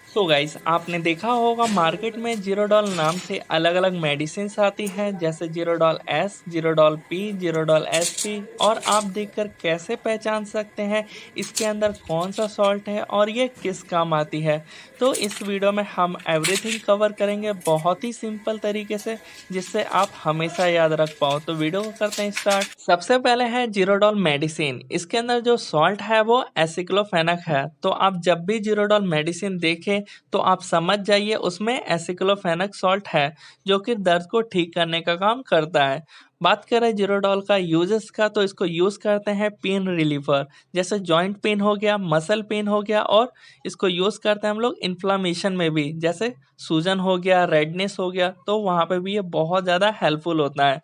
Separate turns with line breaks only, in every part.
तो गाइस आपने देखा होगा मार्केट में जीरोडॉल नाम से अलग अलग मेडिसिन आती हैं, जैसे Zerodol S, Zerodol P, Zerodol SP. और आप देखकर कैसे पहचान सकते हैं इसके अंदर कौन सा सॉल्ट है और ये किस काम आती है। तो इस वीडियो में हम एवरीथिंग कवर करेंगे बहुत ही सिंपल तरीके से, जिससे आप हमेशा याद रख पाओ। तो वीडियो को करते हैं स्टार्ट। सबसे पहले है जीरोडॉल मेडिसिन। इसके अंदर जो सॉल्ट है वो एसिक्लोफेनक है। तो आप जब भी जीरोडॉल मेडिसिन देखें तो आप समझ जाइए उसमें एसिक्लोफेनक सॉल्ट है, जो कि दर्द को ठीक करने का काम करता है। बात करें जीरोडॉल का यूजेस का, तो इसको यूज करते हैं पेन रिलीफर, जैसे जॉइंट पेन हो गया, मसल पेन हो गया। और इसको यूज करते हैं हम लोग इन्फ्लामेशन में भी, जैसे सूजन हो गया, रेडनेस हो गया, तो वहां पे भी ये बहुत ज्यादा हेल्पफुल होता है।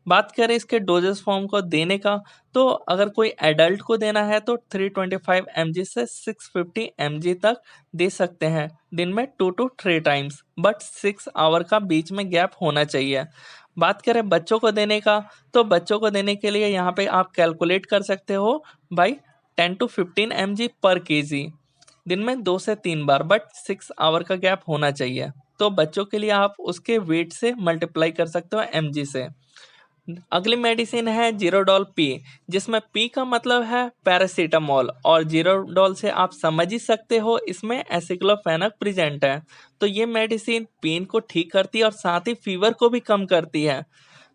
बात करें इसके डोजेस फॉर्म को देने का, तो अगर कोई एडल्ट को देना है तो 325 mg से 650 mg तक दे सकते हैं, दिन में 2 to 3 टाइम्स, बट 6 आवर का बीच में गैप होना चाहिए। बात करें बच्चों को देने का, तो बच्चों को देने के लिए यहाँ पे आप कैलकुलेट कर सकते हो बाई 10 to 15 mg पर केजी, दिन में 2 से 3 बार, बट 6 आवर का गैप होना चाहिए। तो बच्चों के लिए आप उसके वेट से मल्टीप्लाई कर सकते हो mg से। अगली मेडिसिन है जीरोडॉल पी, जिसमें पी का मतलब है पैरासीटामोल, और जीरोडॉल से आप समझ ही सकते हो इसमें एसिक्लोफेनक प्रेजेंट है। तो ये मेडिसिन पेन को ठीक करती है और साथ ही फीवर को भी कम करती है।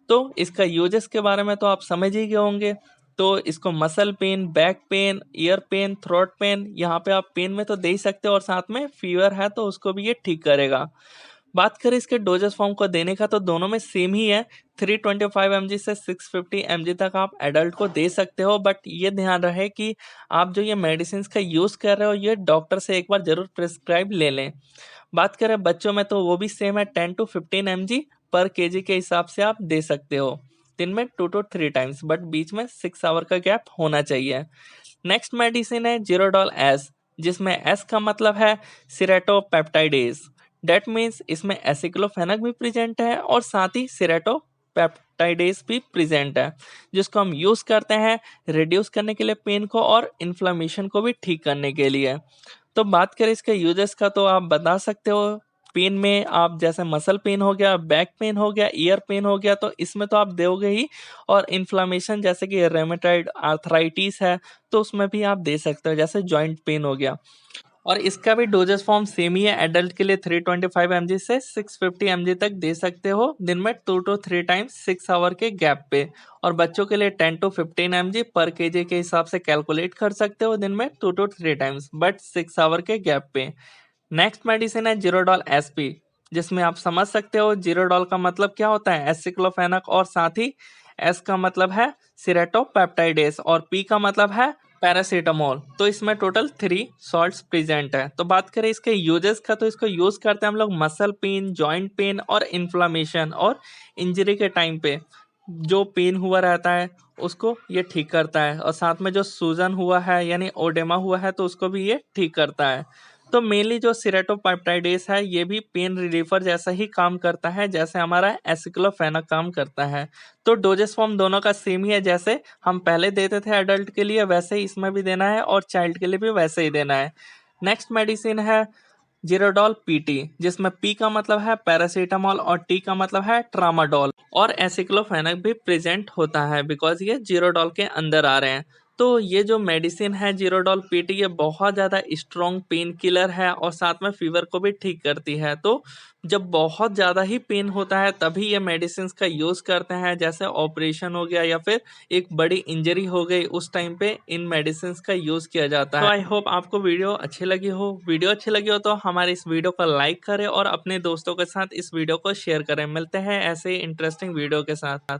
तो इसका यूजेस के बारे में तो आप समझ ही गए होंगे। तो इसको muscle pain, back pain, ear pain, throat pain, यहाँ पे आप पेन में तो दे ही सकते हो, और साथ में फीवर है तो उसको भी ये ठीक करेगा। बात करें इसके डोजेस फॉर्म को देने का, तो दोनों में सेम ही है। 325 mg से 650 mg तक आप एडल्ट को दे सकते हो, बट ये ध्यान रहे कि आप जो ये मेडिसिन का यूज कर रहे हो ये डॉक्टर से एक बार जरूर प्रिस्क्राइब ले लें। बात करें बच्चों में, तो वो भी सेम है, 10 to 15 mg पर केजी के हिसाब से आप दे सकते हो, दिन में 2 to 3 टाइम्स, बट बीच में 6 आवर का गैप होना चाहिए। नेक्स्ट मेडिसिन है जीरोडॉल एस, जिसमें एस का मतलब है सिरेटोपेप्टाइडेज। डेट मीन्स इसमें एसिक्लोफेनक भी प्रेजेंट है और साथ ही सिरेटोपेप्टाइडेज भी प्रेजेंट है, जिसको हम यूज करते हैं रिड्यूस करने के लिए पेन को और इन्फ्लेमेशन को भी ठीक करने के लिए। तो बात करें इसके यूजेस का, तो आप बता सकते हो पेन में आप जैसे मसल पेन हो गया, बैक पेन हो गया, ईयर पेन हो गया, तो इसमें तो आप दोगे ही। और इन्फ्लामेशन जैसे कि रेमेटॉइड आर्थराइटिस है, तो उसमें भी आप दे सकते हो, जैसे जॉइंट पेन हो गया। और इसका भी डोजेस फॉर्म सेम ही है, एडल्ट के लिए 325 mg से 650 mg तक दे सकते हो, दिन में 2 to 3 टाइम्स 6 आवर के गैप पे। और बच्चों के लिए 10 to 15 mg पर केजी के हिसाब से कैलकुलेट कर सकते हो, दिन में 2 to 3 टाइम्स, बट 6 आवर के गैप पे। नेक्स्ट मेडिसिन है जीरोडॉल एसपी, जिसमें आप समझ सकते हो जीरोडॉल का मतलब क्या होता है, एसिक्लोफेनक, और साथ ही एस का मतलब है सिरेटोपेप्टाइडेस, और पी का मतलब है पैरासीटामोल। तो इसमें टोटल 3 सॉल्ट्स प्रेजेंट है। तो बात करें इसके यूजेस का, तो इसको यूज करते हैं हम लोग मसल पेन, जॉइंट पेन और इन्फ्लामेशन, और इंजरी के टाइम पे जो पेन हुआ रहता है उसको ये ठीक करता है, और साथ में जो सूजन हुआ है यानी ओडेमा हुआ है तो उसको भी ये ठीक करता है। तो मेनली जो सिरेटोपेप्टाइडेस है ये भी पेन रिलीफर जैसा ही काम करता है, जैसे हमारा एसिक्लोफेनक काम करता है। तो डोजेस फॉर्म दोनों का सेम ही है, जैसे हम पहले देते थे एडल्ट के लिए वैसे ही इसमें भी देना है, और चाइल्ड के लिए भी वैसे ही देना है। नेक्स्ट मेडिसिन है जीरोडॉल पीटी, जिसमें पी का मतलब है पैरासीटामोल और टी का मतलब है ट्रामाडोल, और एसिक्लोफेनक भी प्रेजेंट होता है बिकॉज ये जीरोडॉल के अंदर आ रहे हैं। तो ये जो मेडिसिन है जीरोडॉल पीटी, ये बहुत ज़्यादा स्ट्रॉन्ग पेन किलर है और साथ में फीवर को भी ठीक करती है। तो जब बहुत ज़्यादा ही पेन होता है तभी ये मेडिसिन का यूज़ करते हैं, जैसे ऑपरेशन हो गया या फिर एक बड़ी इंजरी हो गई, उस टाइम पे इन मेडिसिन का यूज़ किया जाता है। तो आई होप आपको वीडियो अच्छी लगी हो। वीडियो अच्छी लगी हो तो हमारे इस वीडियो को लाइक करें और अपने दोस्तों के साथ इस वीडियो को शेयर करें। मिलते हैं ऐसे इंटरेस्टिंग वीडियो के साथ।